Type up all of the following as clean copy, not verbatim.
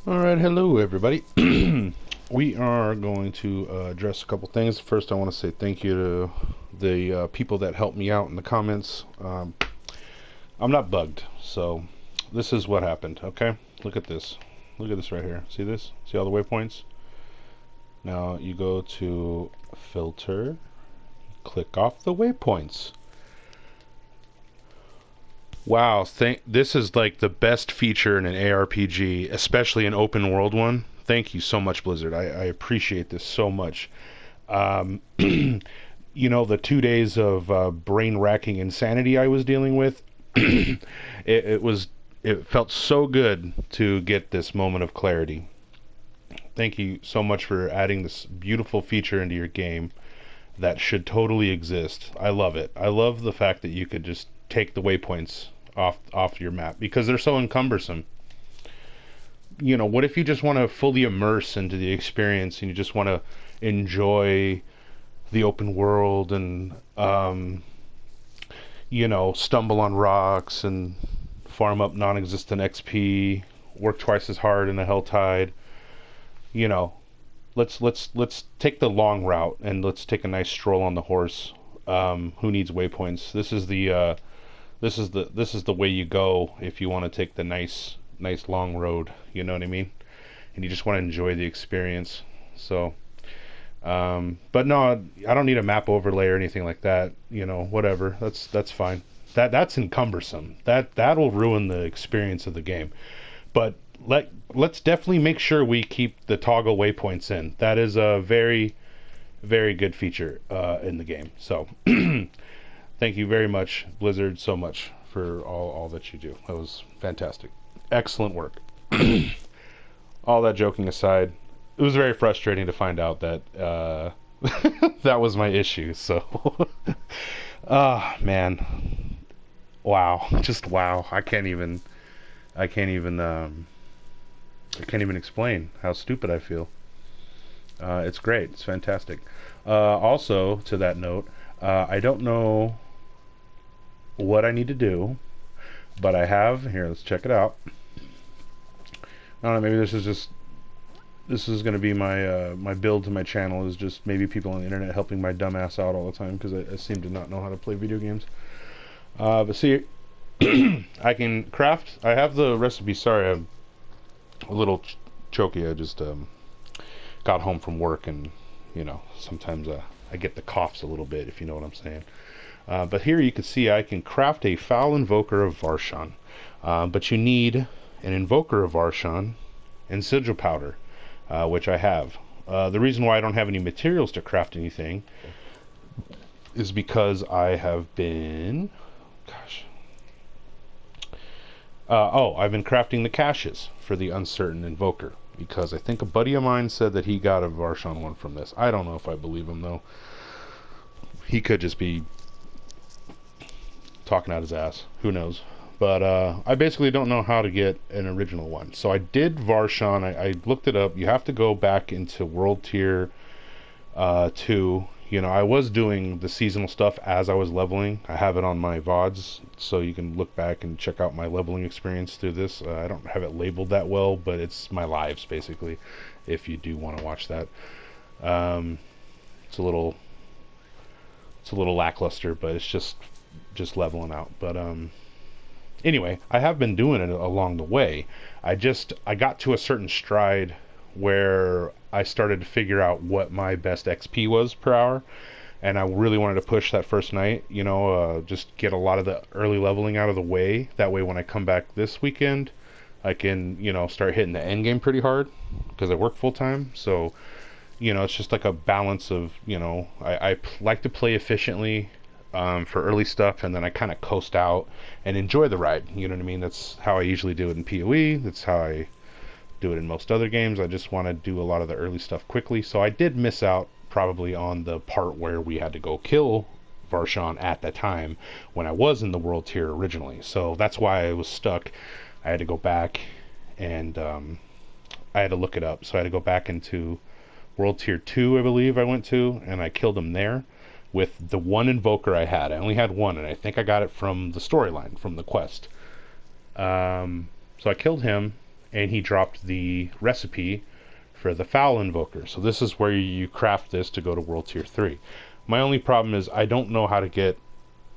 Alright, hello everybody. We are going to address a couple things. First, I want to say thank you to the people that helped me out in the comments. I'm not bugged, so this is what happened, okay? Look at this. Look at this right here. See this? See all the waypoints? Now you go to Filter, click off the waypoints. Wow, this is like the best feature in an ARPG, especially an open world one. Thank you so much, Blizzard. I appreciate this so much. You know, the 2 days of brain racking insanity I was dealing with, it felt so good to get this moment of clarity. Thank you so much for adding this beautiful feature into your game that should totally exist. I love it. I love the fact that you could just take the waypoints off your map because they're so encumbersome. You know, what if you just want to fully immerse into the experience and you just want to enjoy the open world and you know, stumble on rocks and farm up non-existent XP, work twice as hard in the Hell Tide. You know, let's take the long route and let's take a nice stroll on the horse. Who needs waypoints? This is the way you go if you want to take the nice long road. You know what I mean? And you just want to enjoy the experience. So, but no, I don't need a map overlay or anything like that. You know, whatever. That's fine. That's encumbersome. That'll ruin the experience of the game. But let's definitely make sure we keep the toggle waypoints in. That is a very very good feature in the game. So thank you very much, Blizzard, so much for all that you do. That was fantastic. Excellent work. All that joking aside, it was very frustrating to find out that that was my issue. So, man, wow, just wow. I can't even, I can't even explain how stupid I feel. It's great. It's fantastic. Also, to that note, I don't know what I need to do, but I have here. Let's check it out. I don't know. Maybe this is going to be my my build to my channel. Is just maybe people on the internet helping my dumb ass out all the time because I seem to not know how to play video games. But see, I can craft. I have the recipe. Sorry, I'm a little choky. I just got home from work, and you know sometimes I get the coughs a little bit, if you know what I'm saying. But here you can see I can craft a foul invoker of Varshan, but you need an invoker of Varshan and sigil powder, which I have. The reason why I don't have any materials to craft anything is because I have been, gosh, I've been crafting the caches for the uncertain invoker because I think a buddy of mine said that he got a Varshan one from this. I don't know if I believe him though. He could just be talking out his ass. Who knows? But I basically don't know how to get an original one. So I did Varshan. I looked it up. You have to go back into World Tier 2. You know, I was doing the seasonal stuff as I was leveling. I have it on my VODs, so you can look back and check out my leveling experience through this. I don't have it labeled that well, but it's my lives, basically, if you do want to watch that. It's a little lackluster, but it's just leveling out. But anyway, I have been doing it along the way. I got to a certain stride where I started to figure out what my best XP was per hour, and I really wanted to push that first night, you know, just get a lot of the early leveling out of the way. That way when I come back this weekend, I can, you know, start hitting the end game pretty hard because I work full time. So, you know, it's just like a balance of, you know, I like to play efficiently for early stuff, and then I kind of coast out and enjoy the ride. You know what I mean? That's how I usually do it in PoE. That's how I do it in most other games. I just want to do a lot of the early stuff quickly. So I did miss out probably on the part where we had to go kill Varshan at that time when I was in the world tier originally. So that's why I was stuck. I had to go back and I had to look it up. So I had to go back into world tier 2, I believe I went to, and I killed him there with the one invoker I had. I only had one, and I think I got it from the storyline, from the quest. So I killed him, and he dropped the recipe for the foul invoker. So this is where you craft this to go to world tier 3. My only problem is I don't know how to get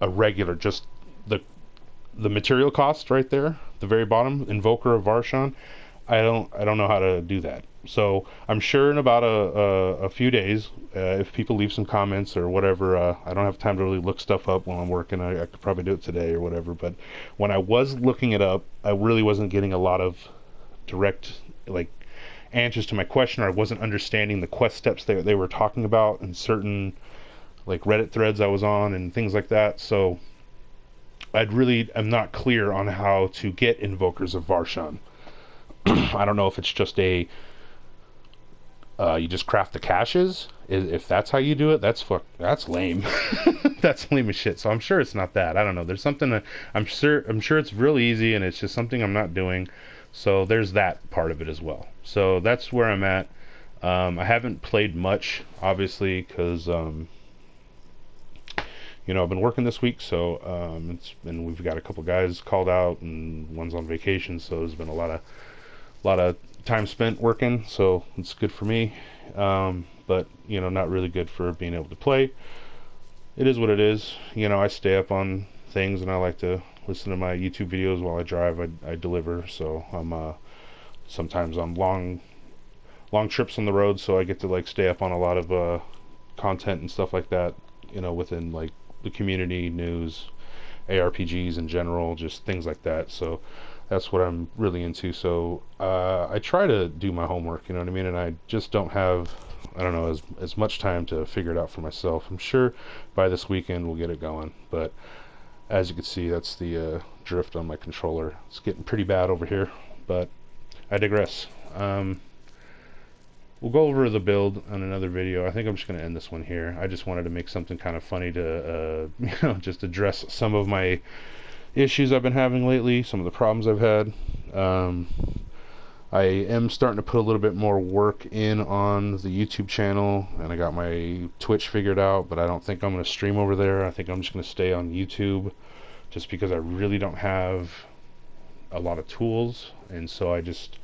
a regular, just the material cost right there, the very bottom, Invoker of Varshan. I don't know how to do that. So I'm sure in about a few days, if people leave some comments or whatever, I don't have time to really look stuff up while I'm working. I could probably do it today or whatever. But when I was looking it up, I really wasn't getting a lot of direct like answers to my question, or I wasn't understanding the quest steps they were talking about in certain like Reddit threads I was on and things like that. So I'm not clear on how to get Invokers of Varshan. I don't know if it's just you just craft the caches. If that's how you do it, that's lame. That's lame as shit. So I'm sure it's not that. I don't know. There's something that I'm sure it's real easy, and it's just something I'm not doing. So there's that part of it as well. So that's where I'm at. I haven't played much, obviously, because I've been working this week, so and we've got a couple guys called out, and one's on vacation, so there's been a lot of time spent working, so it's good for me, but not really good for being able to play. It is what it is. I stay up on things, and I like to listen to my YouTube videos while I drive. I deliver, so I'm sometimes on long trips on the road, so I get to like stay up on a lot of content and stuff like that, within like the community, news, ARPGs in general, just things like that. So that's what I'm really into. So I try to do my homework, you know what I mean, and I just don't have, I don't know, as much time to figure it out for myself. I'm sure by this weekend we'll get it going, but as you can see, that's the drift on my controller. It's getting pretty bad over here, but I digress. We'll go over the build on another video. I think I'm just going to end this one here. I just wanted to make something kind of funny to, just address some of my issues I've been having lately, some of the problems I've had. I am starting to put a little bit more work in on the YouTube channel, and I got my Twitch figured out, but I don't think I'm going to stream over there. I think I'm just going to stay on YouTube, just because I really don't have a lot of tools, and so I just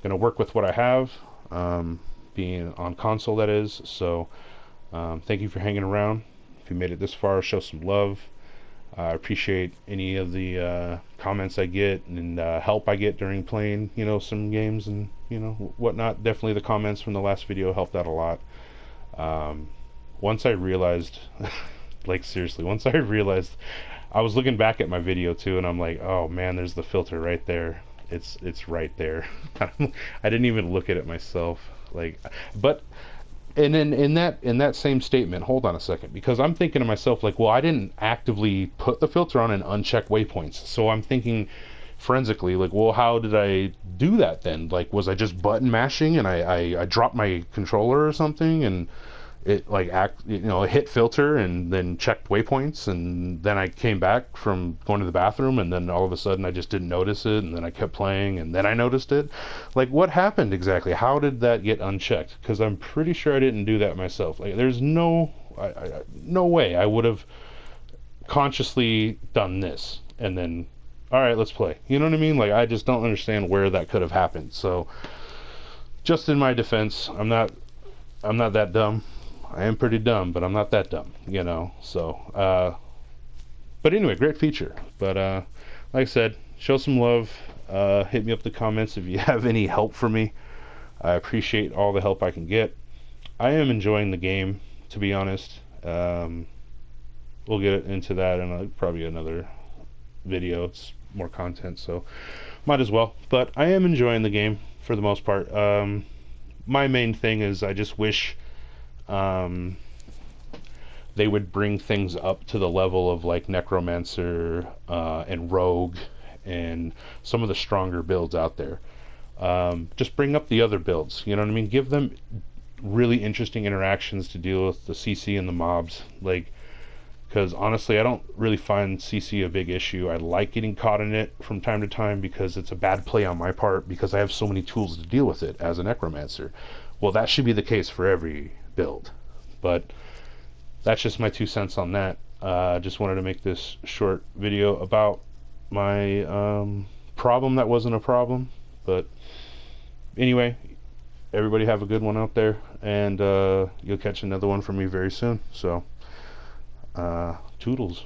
going to work with what I have. Being on console, that is. So thank you for hanging around. If you made it this far, show some love. I appreciate any of the comments I get and help I get during playing some games and whatnot. Definitely the comments from the last video helped out a lot. Once I realized like seriously, once I realized, I was looking back at my video too, and I'm like, oh man, there's the filter right there. It's right there. I didn't even look at it myself. But and then in that same statement, hold on a second, because I'm thinking to myself like, well, I didn't actively put the filter on and uncheck waypoints. So I'm thinking forensically like, well, how did I do that then? Like, was I just button mashing and I dropped my controller or something and it like hit filter and then checked waypoints, and then I came back from going to the bathroom, and then all of a sudden I just didn't notice it, and then I kept playing, and then I noticed it. Like, what happened exactly? How did that get unchecked? Because I'm pretty sure I didn't do that myself. Like, there's no way I would have consciously done this and then, all right, let's play. You know what I mean? Like, I just don't understand where that could have happened. So just in my defense, I'm not that dumb. I am pretty dumb, but I'm not that dumb, so but anyway, great feature. But like I said, show some love. Hit me up in the comments if you have any help for me. I appreciate all the help I can get. I am enjoying the game, to be honest. We'll get into that in probably another video. It's more content, so might as well. But I am enjoying the game for the most part. My main thing is I just wish they would bring things up to the level of like Necromancer and Rogue and some of the stronger builds out there. Just bring up the other builds, you know what I mean? Give them really interesting interactions to deal with the CC and the mobs, like, because honestly I don't really find CC a big issue. I like getting caught in it from time to time because it's a bad play on my part, because I have so many tools to deal with it as a Necromancer. Well, that should be the case for every build, but that's just my 2 cents on that. Just wanted to make this short video about my problem that wasn't a problem, But anyway, everybody have a good one out there, and you'll catch another one from me very soon. So, toodles.